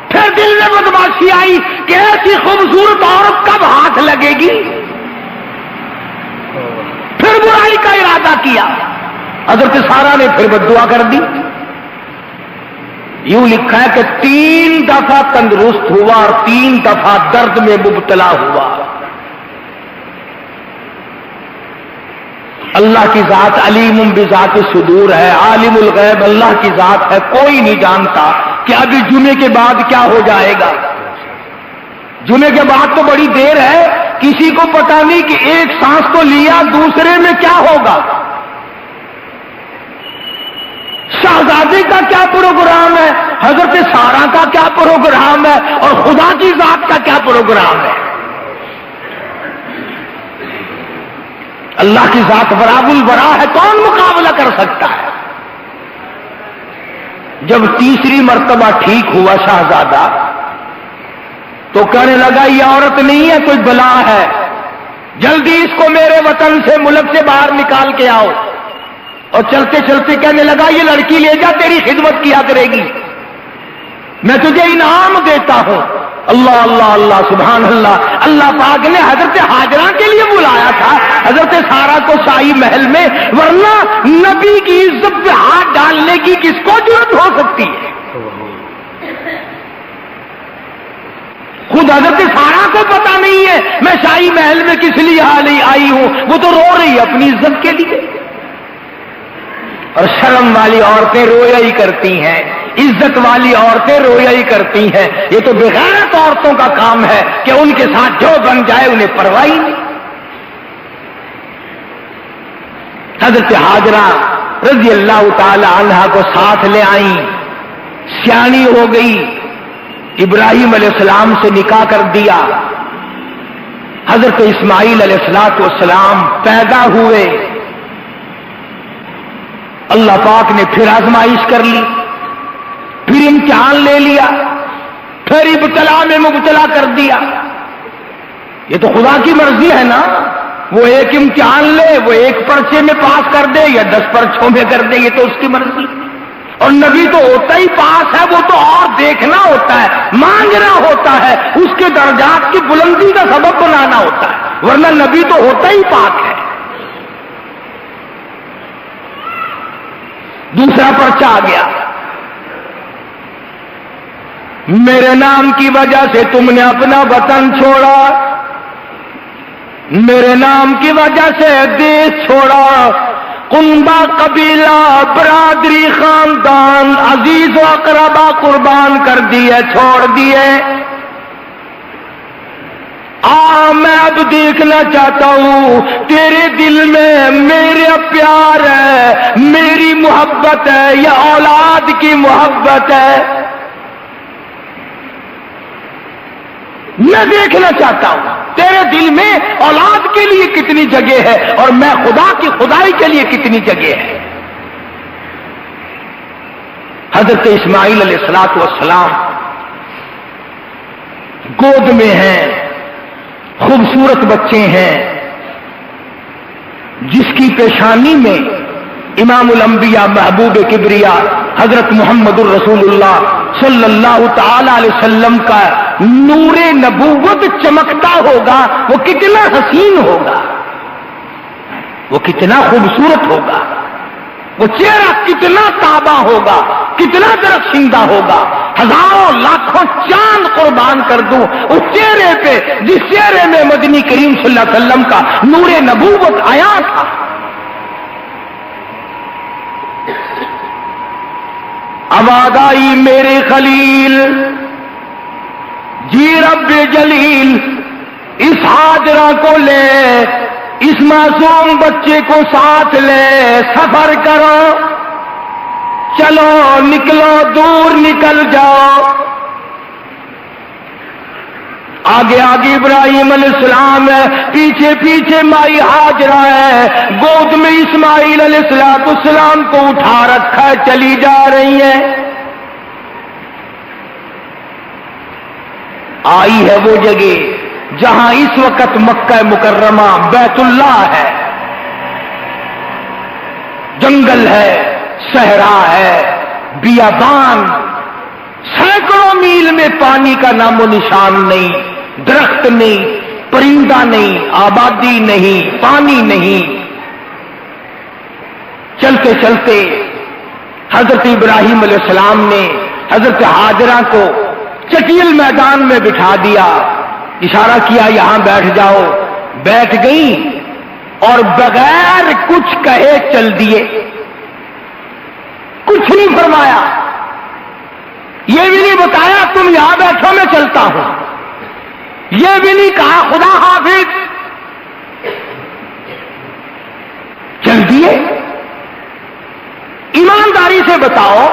پھر دل میں بدماشی آئی کہ ایسی خوبصورت عورت کب ہاتھ لگے گی. پھر برائی کا ارادہ کیا. حضرت سارہ نے پھر بد دعا کر دی. یوں لکھا ہے کہ 3 دفعہ تندرست ہوا اور 3 دفعہ درد میں مبتلا ہوا. اللہ کی ذات علیم بذات الصدور ہے, عالم الغیب اللہ کی ذات ہے. کوئی نہیں جانتا کہ ابھی جمعے کے بعد کیا ہو جائے گا. جمعے کے بعد تو بڑی دیر ہے, کسی کو پتا نہیں کہ ایک سانس تو لیا دوسرے میں کیا ہوگا. شہزادے کا کیا پروگرام ہے, حضرت سارہ کا کیا پروگرام ہے, اور خدا کی ذات کا کیا پروگرام ہے. اللہ کی ذات براب البرا ہے, کون مقابلہ کر سکتا ہے. جب تیسری مرتبہ ٹھیک ہوا شہزادہ تو کہنے لگا یہ عورت نہیں ہے, کوئی بلا ہے, جلدی اس کو میرے وطن سے ملک سے باہر نکال کے آؤ. اور چلتے چلتے کہنے لگا یہ لڑکی لے جا, تیری خدمت کیا کرے گی, میں تجھے انعام دیتا ہوں. اللہ اللہ اللہ سبحان اللہ. اللہ پاک نے حضرت ہاجرہ کے لیے بلایا تھا حضرت سارہ کو شاہی محل میں, ورنہ نبی کی عزت پہ ہاتھ ڈالنے کی کس کو ضرورت ہو سکتی ہے. خود حضرت سارہ کو پتا نہیں ہے میں شاہی محل میں کس لیے آئی ہوں, وہ تو رو رہی ہے اپنی عزت کے لیے. اور شرم والی عورتیں رویا ہی کرتی ہیں, عزت والی عورتیں رویا ہی کرتی ہیں. یہ تو بغیرت عورتوں کا کام ہے کہ ان کے ساتھ جو بن جائے انہیں پرواہ نہیں. حضرت ہاجرہ رضی اللہ تعالی عنہا کو ساتھ لے آئیں, سیانی ہو گئی, ابراہیم علیہ السلام سے نکاح کر دیا. حضرت اسماعیل علیہ السلام پیدا ہوئے. اللہ پاک نے پھر آزمائش کر لی, پھر امتحان لے لیا, پھر ابتلا میں مبتلا کر دیا. یہ تو خدا کی مرضی ہے نا, وہ ایک امتحان لے, وہ ایک پرچے میں پاس کر دے یا 10 پرچوں میں کر دے, یہ تو اس کی مرضی. اور نبی تو ہوتا ہی پاس ہے, وہ تو اور دیکھنا ہوتا ہے, مانگنا ہوتا ہے, اس کے درجات کی بلندی کا سبب بنانا ہوتا ہے, ورنہ نبی تو ہوتا ہی پاک ہے. دوسرا پرچہ آ گیا, میرے نام کی وجہ سے تم نے اپنا وطن چھوڑا, میرے نام کی وجہ سے دیش چھوڑا, کنبہ قبیلہ برادری خاندان عزیز و اقربا قربان کر دیے, چھوڑ دیے. میں اب دیکھنا چاہتا ہوں تیرے دل میں میرا پیار ہے, میری محبت ہے یا اولاد کی محبت ہے. میں دیکھنا چاہتا ہوں تیرے دل میں اولاد کے لیے کتنی جگہ ہے اور میں خدا کی خدائی کے لیے کتنی جگہ ہے. حضرت اسماعیل علیہ السلام گود میں ہیں, خوبصورت بچے ہیں, جس کی پیشانی میں امام الانبیاء محبوب کبریا حضرت محمد الرسول اللہ صلی اللہ تعالی علیہ وسلم کا نور نبوت چمکتا ہوگا. وہ کتنا حسین ہوگا, وہ کتنا خوبصورت ہوگا, وہ چہرہ کتنا تابہ ہوگا, کتنا درخشندہ ہوگا. ہزاروں لاکھوں چاند قربان کر دوں اس چہرے پہ جس چہرے میں مدنی کریم صلی اللہ علیہ وسلم کا نور نبوت آیا تھا. آواز آئی میرے خلیل, جی رب جلیل, اس ہاجرہ کو لے, اس معصوم بچے کو ساتھ لے, سفر کرو, چلو نکلو, دور نکل جاؤ. آگے آگے ابراہیم علیہ السلام ہے، پیچھے پیچھے مائی ہاجرہ ہے، گود میں اسماعیل علیہ السلام کو اٹھا رکھا ہے، چلی جا رہی ہے۔ آئی ہے وہ جگہ جہاں اس وقت مکہ مکرمہ بیت اللہ ہے، جنگل ہے، صحرا ہے، بیابان، سینکڑوں میل میں پانی کا نام و نشان نہیں، درخت نہیں، پرندہ نہیں، آبادی نہیں، پانی نہیں۔ چلتے چلتے حضرت ابراہیم علیہ السلام نے حضرت ہاجرہ کو چٹیل میدان میں بٹھا دیا، اشارہ کیا یہاں بیٹھ جاؤ، بیٹھ گئی اور بغیر کچھ کہے چل دیے، کچھ نہیں فرمایا، یہ بھی نہیں بتایا تم یہاں بیٹھو میں چلتا ہوں، یہ بھی نہیں کہا خدا حافظ، چل دیے۔ ایمانداری سے بتاؤ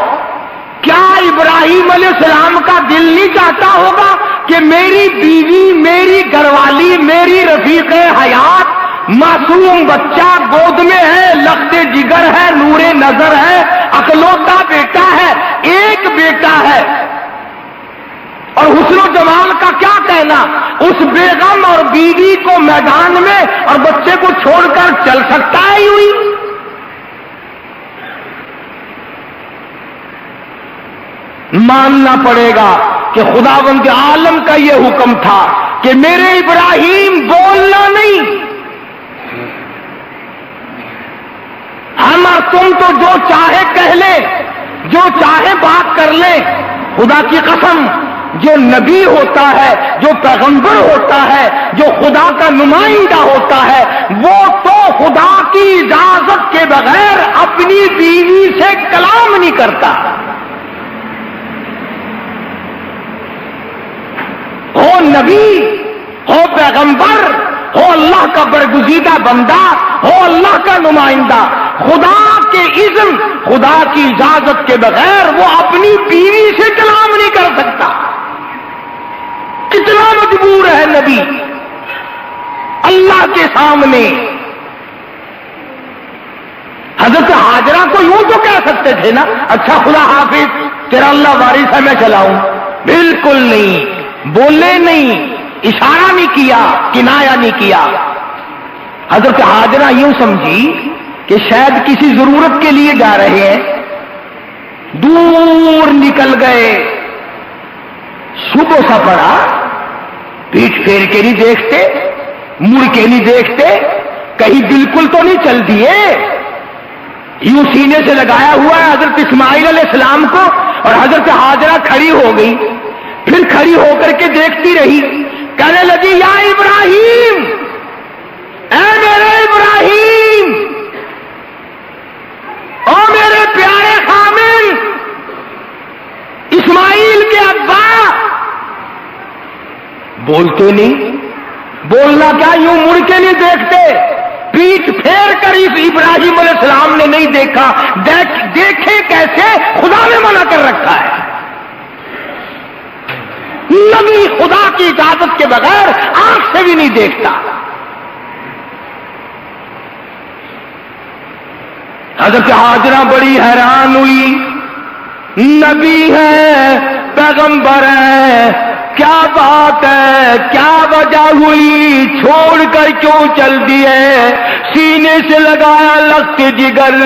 کیا ابراہیم علیہ السلام کا دل نہیں چاہتا ہوگا کہ میری بیوی، میری گھر والی، میری رفیق حیات، معصوم بچہ گود میں ہے، لخت جگر ہے، نور نظر ہے، اکلوتا بیٹا ہے، ایک بیٹا ہے، اور حسن و جمال کا کیا کہنا، اس بیگم اور بیوی کو میدان میں اور بچے کو چھوڑ کر چل سکتا ہے یوں ہی؟ ماننا پڑے گا کہ خداوند عالم کا یہ حکم تھا کہ میرے ابراہیم بولنا نہیں، ہم اور تم تو جو چاہے کہہ لیں، جو چاہے بات کر لیں، خدا کی قسم جو نبی ہوتا ہے، جو پیغمبر ہوتا ہے، جو خدا کا نمائندہ ہوتا ہے، وہ تو خدا کی اجازت کے بغیر اپنی بیوی سے کلام نہیں کرتا۔ ہو نبی، ہو پیغمبر، ہو اللہ کا برگزیدہ بندہ، ہو اللہ کا نمائندہ، خدا کے اذن، خدا کی اجازت کے بغیر وہ اپنی بیوی سے کلام نہیں کر سکتا۔ کتنا مجبور ہے نبی اللہ کے سامنے۔ حضرت ہاجرہ کو یوں تو کہہ سکتے تھے نا، اچھا خدا حافظ تیرا اللہ وارث ہے میں چلاؤں، بالکل نہیں، بولے نہیں، اشارہ نہیں کیا، کنایا نہیں کیا۔ حضرت ہاجرہ یوں سمجھی کہ شاید کسی ضرورت کے لیے جا رہے ہیں، دور نکل گئے، صبح سا پڑا، پیٹھ پھیر کے نہیں دیکھتے، مڑ کے نہیں دیکھتے، کہیں بالکل تو نہیں چل دیے، یوں سینے سے لگایا ہوا ہے حضرت اسماعیل علیہ السلام کو، اور حضرت ہاجرہ کھڑی ہو گئی، پھر کھڑی ہو کر کے دیکھتی رہی، کہنے لگی یا ابراہیم، اے میرے ابراہیم، او میرے پیارے خامن، اسماعیل کے ابا۔ بولتے نہیں، بولنا کیا، یوں مڑ کے نہیں دیکھتے، پیٹھ پھیر کر اس ابراہیم علیہ السلام نے نہیں دیکھا، دیکھے کیسے، خدا نے منع کر رکھا ہے، نبی خدا کی اجازت کے بغیر آنکھ سے بھی نہیں دیکھتا۔ حضرت ہاجرہ بڑی حیران ہوئی، نبی ہے، پیغمبر ہے، کیا بات ہے، کیا وجہ ہوئی، چھوڑ کر کیوں چل دیے؟ سینے سے لگایا لخت جگر،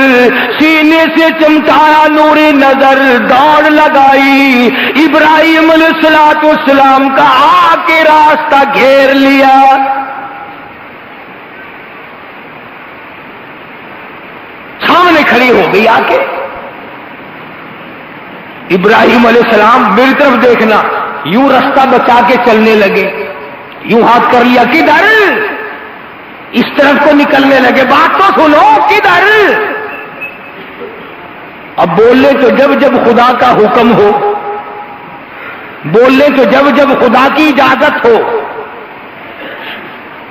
سینے سے چمکایا نور نظر، دوڑ لگائی، ابراہیم علیہ السلام کا آ کے راستہ گھیر لیا۔ سامنے کھڑی ہو گئی آ کے، ابراہیم علیہ السلام میری طرف دیکھنا، یوں راستہ بچا کے چلنے لگے، یوں ہاتھ کر لیا، کدھر؟ اس طرف کو نکلنے لگے، بات تو سنو، کدھر؟ اب بولے تو جب جب خدا کا حکم ہو، بولے تو جب جب خدا کی اجازت ہو۔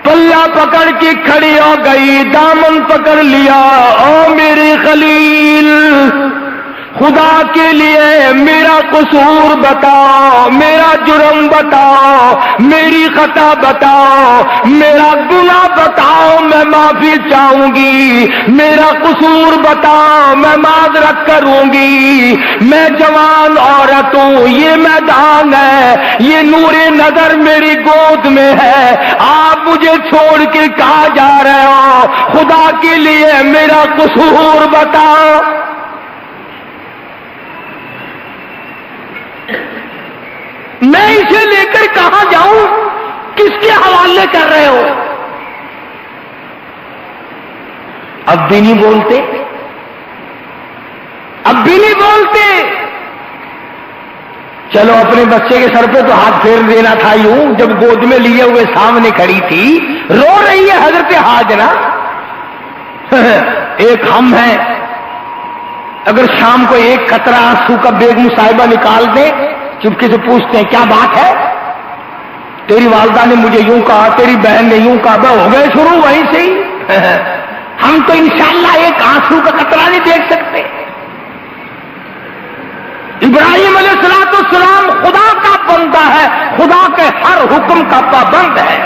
پلہ پکڑ کے کھڑی ہو گئی، دامن پکڑ لیا، او میرے خلیل، خدا کے لیے میرا قصور بتاؤ، میرا جرم بتاؤ، میری خطا بتاؤ، میرا گناہ بتاؤ، میں معافی چاہوں گی، میرا قصور بتاؤ، میں معذرت کروں گی۔ میں جوان عورت ہوں، یہ میدان ہے، یہ نور نظر میری گود میں ہے، آپ مجھے چھوڑ کے کہاں جا رہے ہو؟ خدا کے لیے میرا قصور بتاؤ۔ میں اسے لے کر کہاں جاؤں؟ کس کے حوالے کر رہے ہو؟ اب بھی نہیں بولتے، اب بھی نہیں بولتے۔ چلو اپنے بچے کے سر پہ تو ہاتھ پھیر دینا تھا یوں، جب گود میں لیے ہوئے سامنے کھڑی تھی، رو رہی ہے حضرت ہاجرہ۔ ایک ہم ہیں، اگر شام کو ایک قطرہ آنسو کا بیگم صاحبہ نکال دیں، چپکے سے پوچھتے ہیں کیا بات ہے؟ تیری والدہ نے مجھے یوں کہا، تیری بہن نے یوں کہا، ہو گئے شروع وہیں سے ہی۔ ہم تو انشاءاللہ ایک آنسو کا قطرہ نہیں دیکھ سکتے۔ ابراہیم علیہ السلام خدا کا بندہ ہے، خدا کے ہر حکم کا پابند ہے۔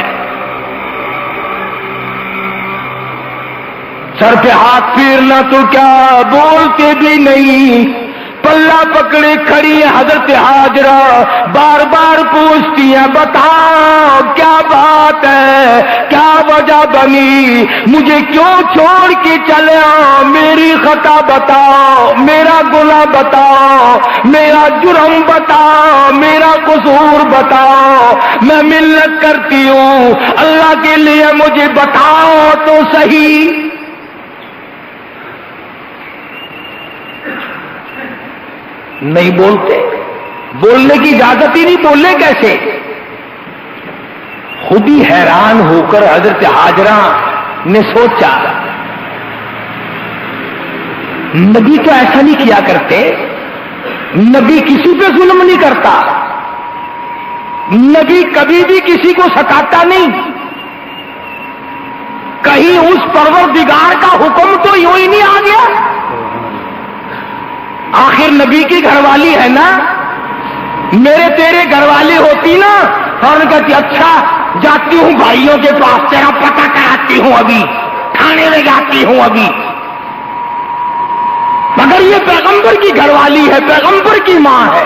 سر پہ ہاتھ پھیرنا تو کیا، بولتے بھی نہیں، پلہ پکڑے کھڑی ہے حضرت ہاجرہ، بار بار پوچھتی ہیں بتاؤ کیا بات ہے، کیا وجہ بنی، مجھے کیوں چھوڑ کے چلے آؤ، میری خطا بتاؤ، میرا گناہ بتاؤ، میرا جرم بتاؤ، میرا قصور بتاؤ، میں منت کرتی ہوں اللہ کے لیے مجھے بتاؤ تو صحیح۔ نہیں بولتے، بولنے کی اجازت ہی نہیں، بولنے کیسے؟ خود ہی حیران ہو کر حضرت ہاجرہ نے سوچا نبی تو ایسا نہیں کیا کرتے، نبی کسی پہ ظلم نہیں کرتا، نبی کبھی بھی کسی کو ستاتا نہیں، کہیں اس پروردگار کا حکم تو یوں ہی نہیں آ گیا؟ آخر نبی کی گھر والی ہے نا، میرے تیرے گھر والی ہوتی نا، اور کہتی اچھا جاتی ہوں بھائیوں کے پاس، تیرا پتہ کراتی ہوں، ابھی تھانے میں جاتی ہوں ابھی۔ مگر یہ پیغمبر کی گھر والی ہے، پیغمبر کی ماں ہے،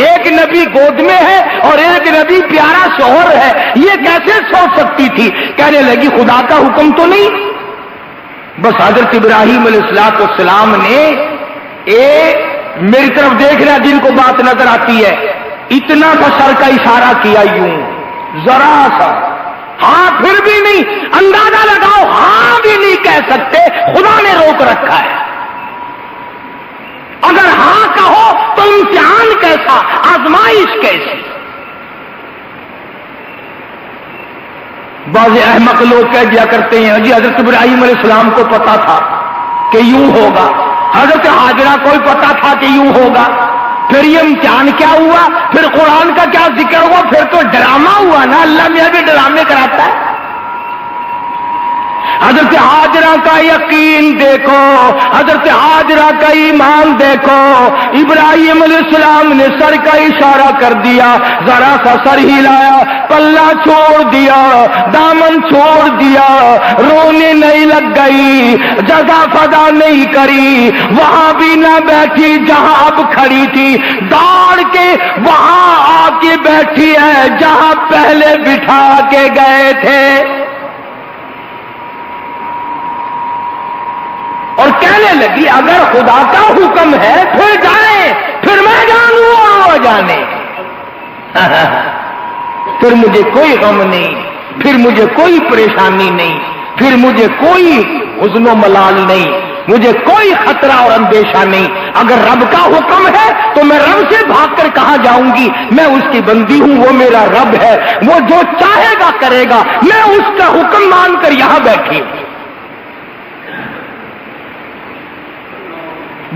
ایک نبی گود میں ہے اور ایک نبی پیارا شوہر ہے، یہ کیسے سوچ سکتی تھی؟ کہنے لگی خدا کا حکم تو نہیں۔ بس حضرت ابراہیم علیہ السلام نے میری طرف دیکھ رہا جن کو بات نظر آتی ہے، اتنا سا سر کا اشارہ کیا یوں، ذرا سا، ہاں پھر بھی نہیں، اندازہ لگاؤ ہاں بھی نہیں کہہ سکتے، خدا نے روک رکھا ہے۔ اگر ہاں کہو تو امتحان کیسا، آزمائش کیسی؟ بعض احمق لوگ کہہ دیا کرتے ہیں جی حضرت ابراہیم علیہ السلام کو پتا تھا کہ یوں ہوگا، حضرت ہاجرہ کو پتا تھا کہ یوں ہوگا، پھر یہ امتحان کیا ہوا، پھر قرآن کا کیا ذکر ہوا، پھر تو ڈرامہ ہوا نا، اللہ میں بھی ڈرامے کراتا ہے۔ حضرت ہاجرہ کا یقین دیکھو، حضرت ہاجرہ کا ایمان دیکھو، ابراہیم علیہ السلام نے سر کا اشارہ کر دیا، ذرا سا سر ہلایا، پلہ چھوڑ دیا، دامن چھوڑ دیا، رونے نہیں لگ گئی، جزا فدا نہیں کری، وہاں بھی نہ بیٹھی جہاں اب کھڑی تھی، دوڑ کے وہاں آ کے بیٹھی ہے جہاں پہلے بٹھا کے گئے تھے، اور کہنے لگی اگر خدا کا حکم ہے پھر جائیں، پھر میں جانوں اور وہ جانے، پھر مجھے کوئی غم نہیں، پھر مجھے کوئی پریشانی نہیں، پھر مجھے کوئی حزن و ملال نہیں، مجھے کوئی خطرہ اور اندیشہ نہیں۔ اگر رب کا حکم ہے تو میں رب سے بھاگ کر کہاں جاؤں گی؟ میں اس کی بندی ہوں، وہ میرا رب ہے، وہ جو چاہے گا کرے گا، میں اس کا حکم مان کر یہاں بیٹھی ہوں۔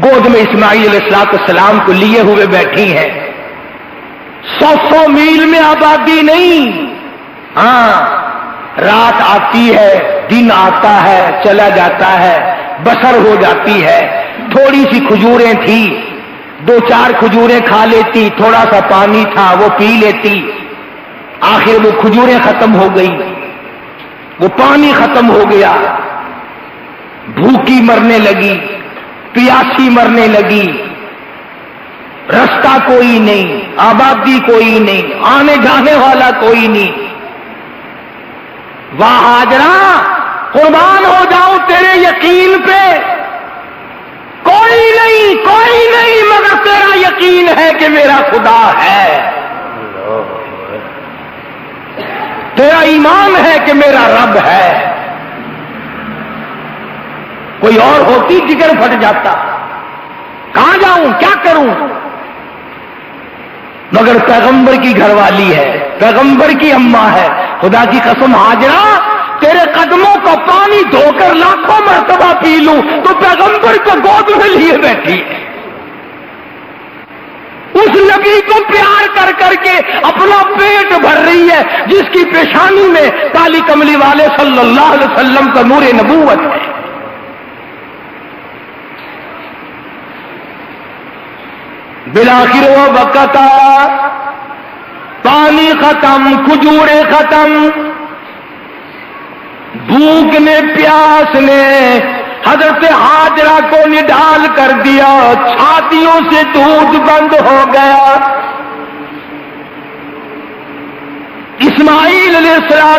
گود میں اسماعیل علیہ السلام کو لیے ہوئے بیٹھی ہیں، 100 میل میں آبادی نہیں، ہاں رات آتی ہے، دن آتا ہے، چلا جاتا ہے، بسر ہو جاتی ہے، تھوڑی سی کھجوریں تھی، 2-4 کھجوریں کھا لیتی، تھوڑا سا پانی تھا وہ پی لیتی، آخر وہ کھجوریں ختم ہو گئی، وہ پانی ختم ہو گیا، بھوکی مرنے لگی، پیاسی مرنے لگی، رستہ کوئی نہیں، آبادی کوئی نہیں، آنے جانے والا کوئی نہیں۔ واہ ہاجرہ، قربان ہو جاؤں تیرے یقین پہ، کوئی نہیں مگر تیرا یقین ہے کہ میرا خدا ہے، تیرا ایمان ہے کہ میرا رب ہے۔ کوئی اور ہوتی جگر پھٹ جاتا، کہاں جاؤں کیا کروں، مگر پیغمبر کی گھر والی ہے، پیغمبر کی اماں ہے۔ خدا کی قسم ہاجرہ، تیرے قدموں کا پانی دھو کر لاکھوں مرتبہ پی لوں تو پیغمبر کو گود میں لیے بیٹھی ہے، اس نبی کو پیار کر کر کے اپنا پیٹ بھر رہی ہے، جس کی پیشانی میں کالی کملی والے صلی اللہ علیہ وسلم کا نور نبوت ہے۔ بالآخر وہ وقت پانی ختم، کھجوریں ختم، بھوک نے پیاس نے حضرت حاجرہ کو نڈال کر دیا، چھاتیوں سے دودھ بند ہو گیا۔ اسماعیل علیہ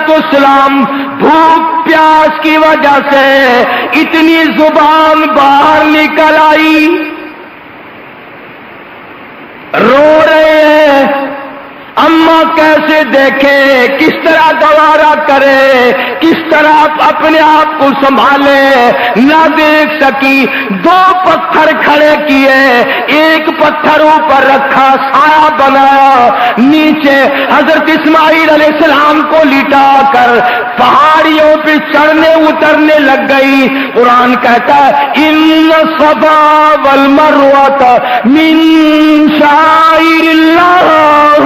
السلام بھوک پیاس کی وجہ سے اتنی زبان باہر نکل آئی، رو رہے ہیں، اماں کیسے دیکھے، کس طرح گوارا کرے، کس طرح اپنے آپ کو سنبھالے، نہ دیکھ سکی۔ 2 پتھر کھڑے کیے، ایک پتھر اوپر رکھا، سایہ بنایا، نیچے حضرت اسماعیل علیہ السلام کو لٹا کر پہاڑیوں پہ چڑھنے اترنے لگ گئی۔ قرآن کہتا ہے ان الصفا والمروہ من شعائر اللہ،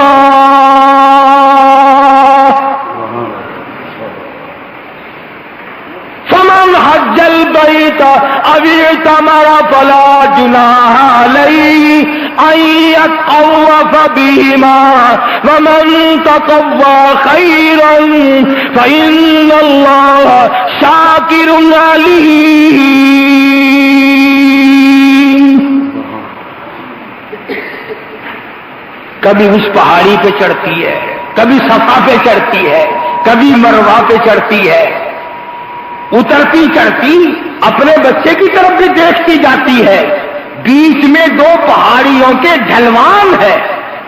فمن حج البیت او اعتمر فلا جناح علیہ ان یطوف بہما ومن تطوع خیرا فإن اللہ شاکر علیم۔ کبھی اس پہاڑی پہ چڑھتی ہے، کبھی صفا پہ چڑھتی ہے، کبھی مروہ پہ چڑھتی ہے، اترتی چڑھتی اپنے بچے کی طرف بھی دیکھتی جاتی ہے، بیچ میں 2 پہاڑیوں کے ڈھلوان ہے،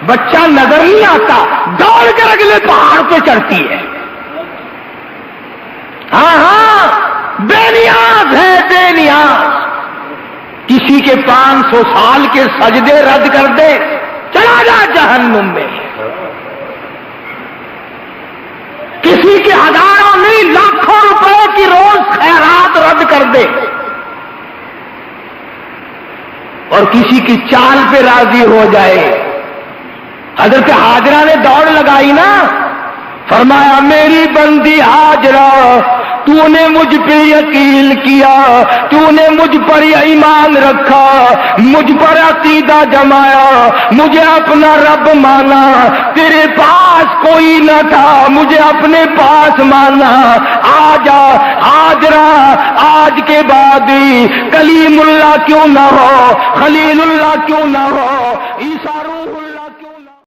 بچہ نظر نہیں آتا، دوڑ کر اگلے پہاڑ پہ چڑھتی ہے۔ ہاں بے نیاز ہے، بے نیاز، کسی کے 500 سال کے سجدے رد کر دے، چلا جا جہنم میں، کسی کے ہزاروں نہیں لاکھوں روپے کی روز خیرات رد کر دے، اور کسی کی چال پہ راضی ہو جائے۔ حضرت حاجرہ نے دوڑ لگائی نا، فرمایا میری بندی حاجرہ، تو نے مجھ پہ یقین کیا، تو نے مجھ پر ایمان رکھا، مجھ پر عقیدہ جمایا، مجھے اپنا رب مانا، تیرے پاس کوئی نہ تھا، مجھے اپنے پاس مانا، آجا حاجرہ، آج کے بعد کلیم اللہ کیوں نہ ہو، خلیل اللہ کیوں نہ ہو، عیسیٰ